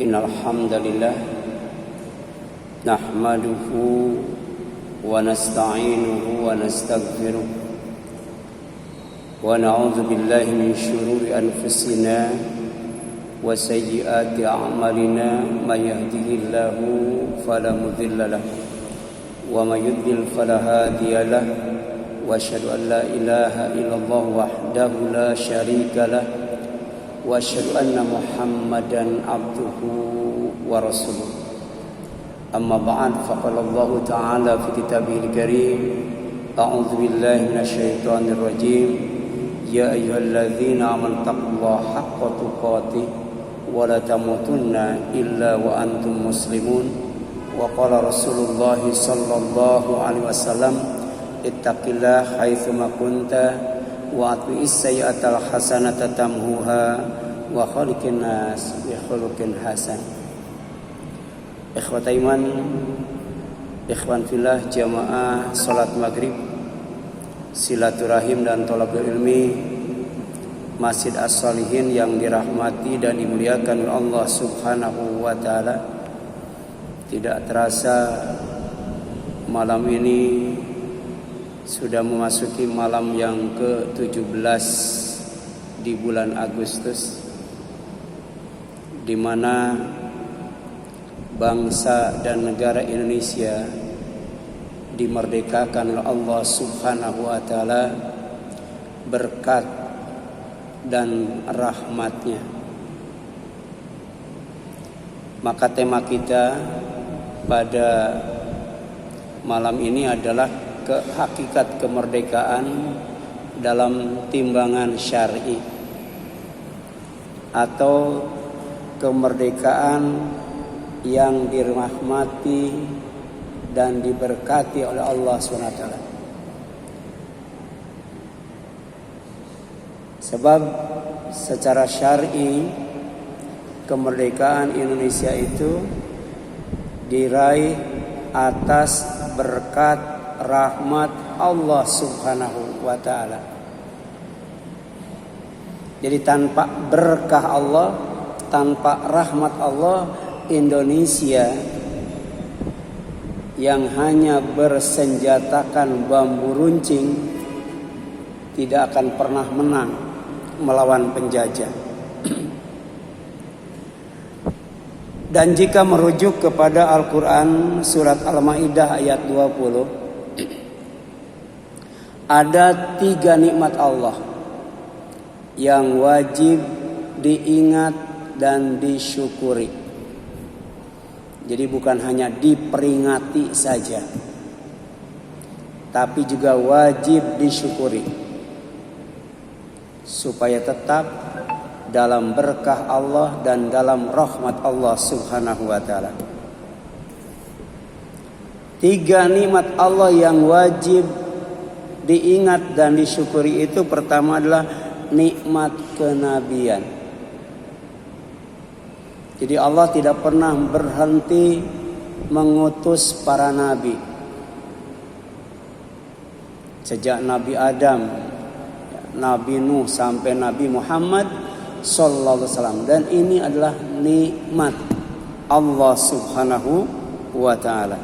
Innal hamdalillah nahmaduhu wa nasta'inuhu wa nastaghfiruh wa na'udzu billahi min shururi anfusina wa sayyiati a'malina may yahdihillahu fala mudilla lahu wa may yudlil fala hadiya lahu wa asyhadu an la ilaha illallah wahdahu la syarika lahu wa asyhadu anna Muhammadan abduhu wa rasuluh. Amma ba'd, faqala Allah ta'ala fi kitabihil karim, a'udzu billahi minasyaitonir rajim, ya ayyuhalladzina amanu taqullaha haqqa tuqatih wa la tamutunna illa wa antum muslimun. Wa qala Rasulullah sallallahu alaihi wasallam, ittaqillaha haitsu ma kunta wa atbi'is sayyi'atal hasanata tamhuha wa khaliqin nas bi khuluqin hasan. Ikhwata iman, ikhwan fillah, jamaah salat maghrib, silaturahim dan thalabul ilmi Masjid As-Shalihin yang dirahmati dan dimuliakan oleh Allah Subhanahu wa taala. Tidak terasa malam ini sudah memasuki malam yang ke-17 di bulan Agustus, di mana bangsa dan negara Indonesia dimerdekakan oleh Allah Subhanahu wa taala berkat dan rahmatnya. Maka tema kita pada malam ini adalah hakikat kemerdekaan dalam timbangan syar'i, atau kemerdekaan yang dirahmati dan diberkati oleh Allah SWT. Sebab secara syar'i kemerdekaan Indonesia itu diraih atas berkat rahmat Allah Subhanahu wa ta'ala. Jadi tanpa berkah Allah, tanpa rahmat Allah, Indonesia yang hanya bersenjatakan bambu runcing tidak akan pernah menang melawan penjajah. Dan jika merujuk kepada Al-Quran surat Al-Maidah ayat 20, ada 3 nikmat Allah yang wajib diingat dan disyukuri. Jadi bukan hanya diperingati saja, tapi juga wajib disyukuri supaya tetap dalam berkah Allah dan dalam rahmat Allah Subhanahu wa taala. 3 nikmat Allah yang wajib diingat dan disyukuri itu, pertama adalah nikmat kenabian. Jadi Allah tidak pernah berhenti mengutus para nabi. Sejak Nabi Adam, Nabi Nuh sampai Nabi Muhammad sallallahu alaihi wasallam, dan ini adalah nikmat Allah Subhanahu wa taala.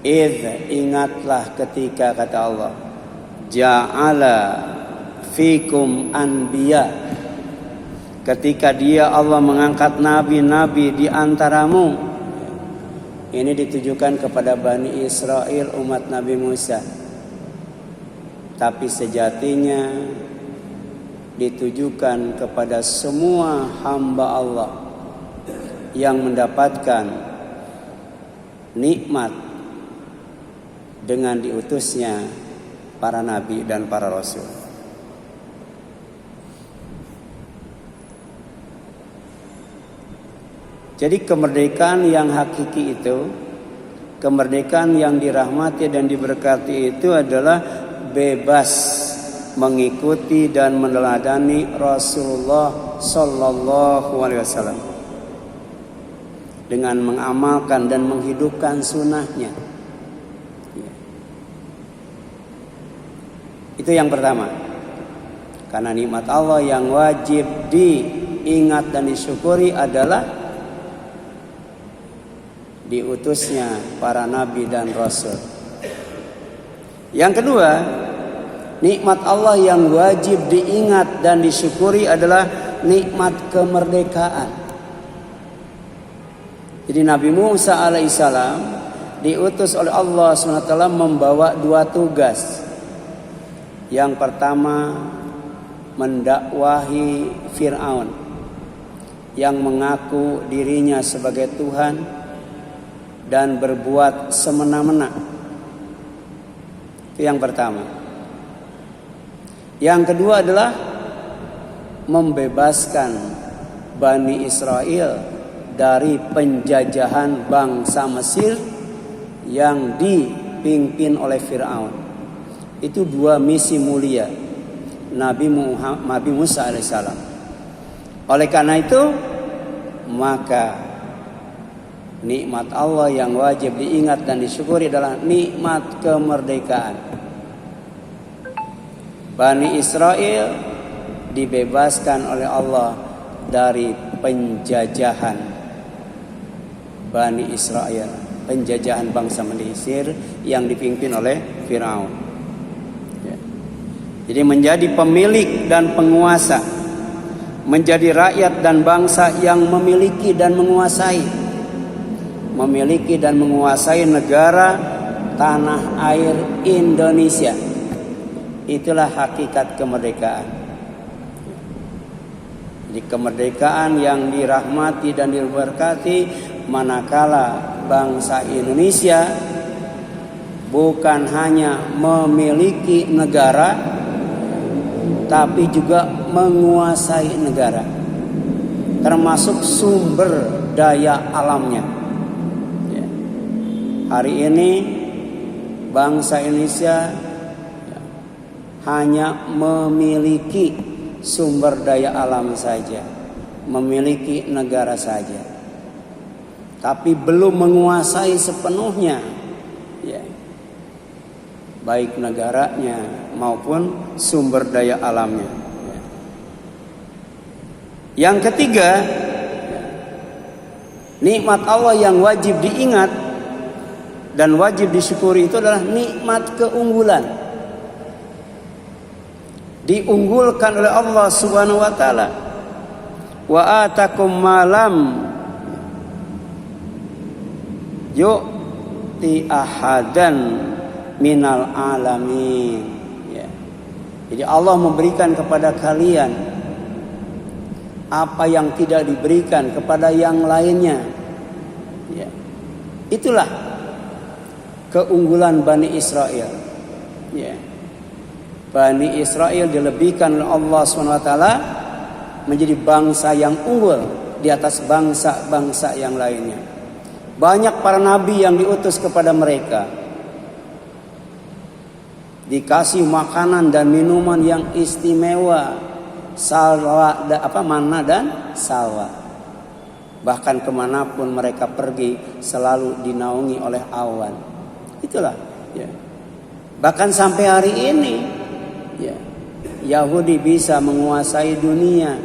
Ingatlah ketika kata Allah, ja'ala fikum anbiya, ketika dia Allah mengangkat nabi-nabi di antaramu. Ini ditujukan kepada Bani Israel, umat Nabi Musa. Tapi sejatinya ditujukan kepada semua hamba Allah yang mendapatkan nikmat dengan diutusnya para nabi dan para rasul. Jadi kemerdekaan yang hakiki itu, kemerdekaan yang dirahmati dan diberkati itu adalah bebas mengikuti dan meneladani Rasulullah sallallahu alaihi wasallam dengan mengamalkan dan menghidupkan sunnahnya. Itu yang pertama. Karena nikmat Allah yang wajib diingat dan disyukuri adalah diutusnya para nabi dan rasul. Yang kedua, nikmat Allah yang wajib diingat dan disyukuri adalah nikmat kemerdekaan. Jadi Nabi Musa alaihissalam diutus oleh Allah SWT membawa 2 tugas. Yang pertama, mendakwahi Fir'aun yang mengaku dirinya sebagai Tuhan dan berbuat semena-mena. Itu yang pertama. Yang kedua adalah membebaskan Bani Israel dari penjajahan bangsa Mesir yang dipimpin oleh Fir'aun. Itu 2 misi mulia Nabi Musa alaihissalam. Oleh karena itu, maka nikmat Allah yang wajib diingat dan disyukuri adalah nikmat kemerdekaan. Bani Israel dibebaskan oleh Allah dari penjajahan Bani Israel, penjajahan bangsa Mesir yang dipimpin oleh Fir'aun. Jadi menjadi pemilik dan penguasa, menjadi rakyat dan bangsa yang memiliki dan menguasai negara tanah air Indonesia. Itulah hakikat kemerdekaan. Jadi kemerdekaan yang dirahmati dan diberkati manakala bangsa Indonesia bukan hanya memiliki negara, tapi juga menguasai negara, termasuk sumber daya alamnya. Hari ini bangsa Indonesia hanya memiliki sumber daya alam saja, memiliki negara saja, tapi belum menguasai sepenuhnya, baik negaranya maupun sumber daya alamnya. Yang ketiga, nikmat Allah yang wajib diingat dan wajib disyukuri itu adalah nikmat keunggulan. Diunggulkan oleh Allah Subhanahu wa taala. Wa atakum malam yu'ti ahadan minal alamin. Jadi Allah memberikan kepada kalian apa yang tidak diberikan kepada yang lainnya. Itulah keunggulan Bani Israel. Bani Israel dilebihkan oleh Allah SWT menjadi bangsa yang unggul di atas bangsa-bangsa yang lainnya. Banyak para nabi yang diutus kepada mereka, dikasih makanan dan minuman yang istimewa, mana dan salwa. Bahkan kemanapun mereka pergi selalu dinaungi oleh awan. Itulah. Bahkan sampai hari ini, Yahudi bisa menguasai dunia.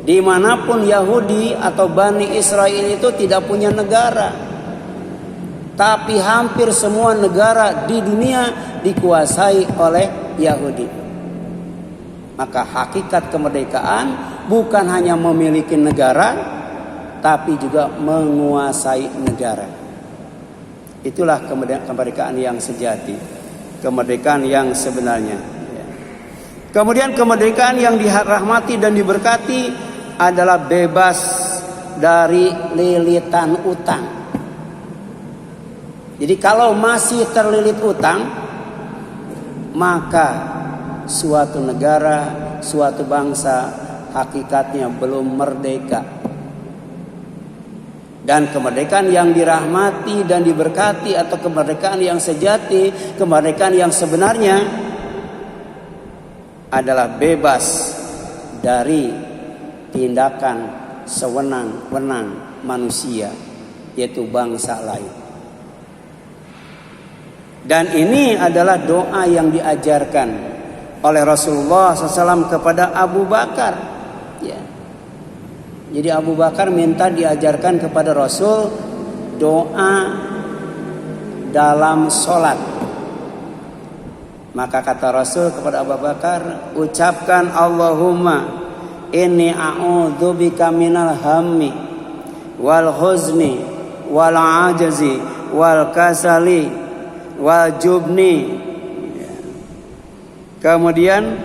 Dimanapun Yahudi atau Bani Israel itu tidak punya negara, tapi hampir semua negara di dunia dikuasai oleh Yahudi. Maka hakikat kemerdekaan bukan hanya memiliki negara, tapi juga menguasai negara. Itulah kemerdekaan yang sejati, kemerdekaan yang sebenarnya. Kemudian kemerdekaan yang dirahmati dan diberkati adalah bebas dari lilitan utang. Jadi kalau masih terlilit utang, maka suatu negara, suatu bangsa hakikatnya belum merdeka. Dan kemerdekaan yang dirahmati dan diberkati atau kemerdekaan yang sejati, kemerdekaan yang sebenarnya adalah bebas dari tindakan sewenang-wenang manusia, yaitu bangsa lain. Dan ini adalah doa yang diajarkan oleh Rasulullah SAW kepada Abu Bakar. Ya. Jadi Abu Bakar minta diajarkan kepada Rasul doa dalam sholat. Maka kata Rasul kepada Abu Bakar, ucapkan Allahumma inni a'udzubika minal hammi wal huzni wal ajazi wal kasali wal jubni, kemudian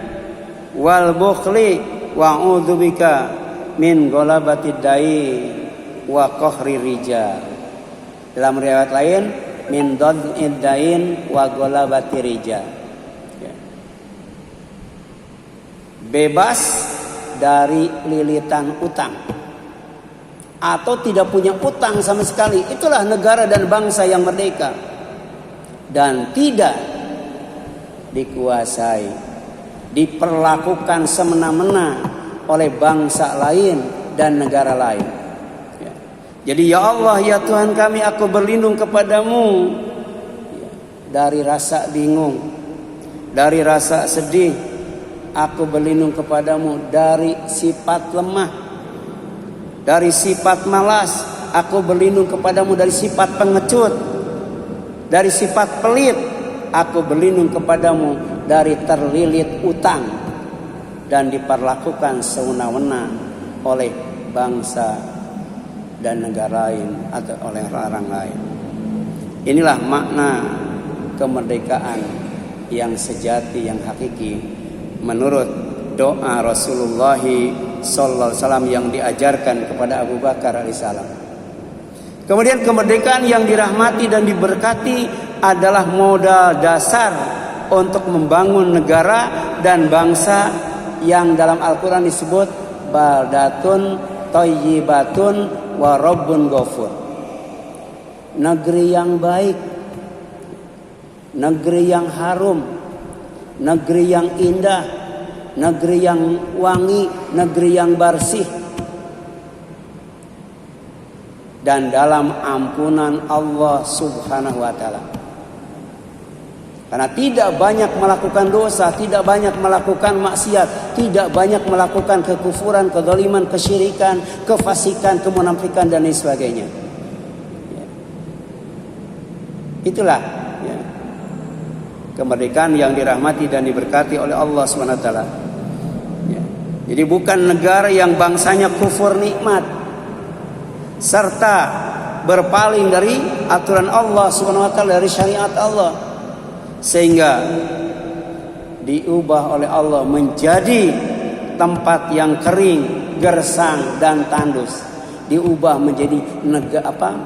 wal bukhli wa a'udzubika min ghalabatid dain wa qahri rijal. Dalam riwayat lain min dhad'id dain wa ghalabati rijal. Bebas dari lilitan utang atau tidak punya utang sama sekali. Itulah negara dan bangsa yang merdeka dan tidak dikuasai, diperlakukan semena-mena oleh bangsa lain dan negara lain. Jadi ya Allah, ya Tuhan kami, aku berlindung kepadamu dari rasa bingung, dari rasa sedih. Aku berlindung kepadamu dari sifat lemah, dari sifat malas. Aku berlindung kepadamu dari sifat pengecut, dari sifat pelit. Aku berlindung kepadamu dari terlilit utang dan diperlakukan sewenang-wenang oleh bangsa dan negara lain atau oleh orang lain. Inilah makna kemerdekaan yang sejati, yang hakiki menurut doa Rasulullah sallallahu alaihi wasallam yang diajarkan kepada Abu Bakar alaihissalam. Kemudian kemerdekaan yang dirahmati dan diberkati adalah modal dasar untuk membangun negara dan bangsa yang dalam Al-Quran disebut baldatun thayyibatun wa rabbun ghafur. Negeri yang baik, negeri yang harum, negeri yang indah, negeri yang wangi, negeri yang bersih, dan dalam ampunan Allah Subhanahu wa taala. Karena tidak banyak melakukan dosa, tidak banyak melakukan maksiat, tidak banyak melakukan kekufuran, kezaliman, kesyirikan, kefasikan, kemunafikan dan lain sebagainya. Itulah kemerdekaan yang dirahmati dan diberkati oleh Allah SWT. Jadi bukan negara yang bangsanya kufur nikmat serta berpaling dari aturan Allah SWT, dari syariat Allah, sehingga diubah oleh Allah menjadi tempat yang kering, gersang dan tandus, diubah menjadi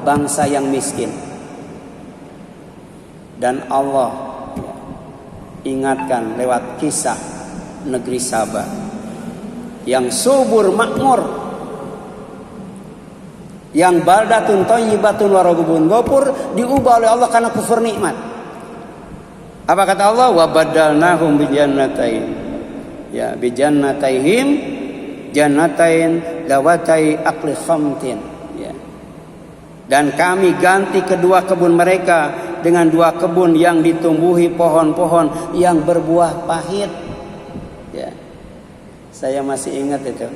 bangsa yang miskin. Dan Allah ingatkan lewat kisah negeri Sabah yang subur makmur, yang baldatun thayyibatun wa rabbun ghafur, diubah oleh Allah karena kufur nikmat. Apa kata Allah? Wa badalnahum bijannatain, ya bijannataihim jannatain dawatai akli khamtin, ya. Dan kami ganti kedua kebun mereka dengan dua kebun yang ditumbuhi pohon-pohon yang berbuah pahit. Ya. Saya masih ingat itu. Ya.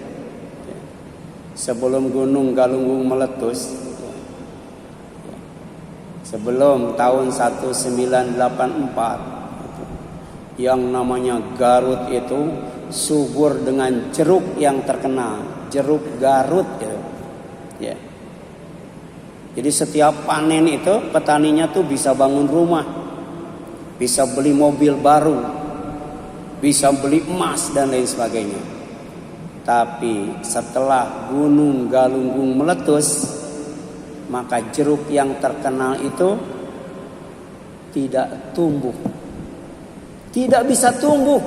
Sebelum Gunung Galunggung meletus, ya. Sebelum tahun 1984, yang namanya Garut itu subur dengan jeruk yang terkenal, jeruk Garut gitu. Ya. Jadi setiap panen itu petaninya tuh bisa bangun rumah, bisa beli mobil baru, bisa beli emas dan lain sebagainya. Tapi setelah Gunung Galunggung meletus, maka jeruk yang terkenal itu tidak tumbuh, tidak bisa tumbuh.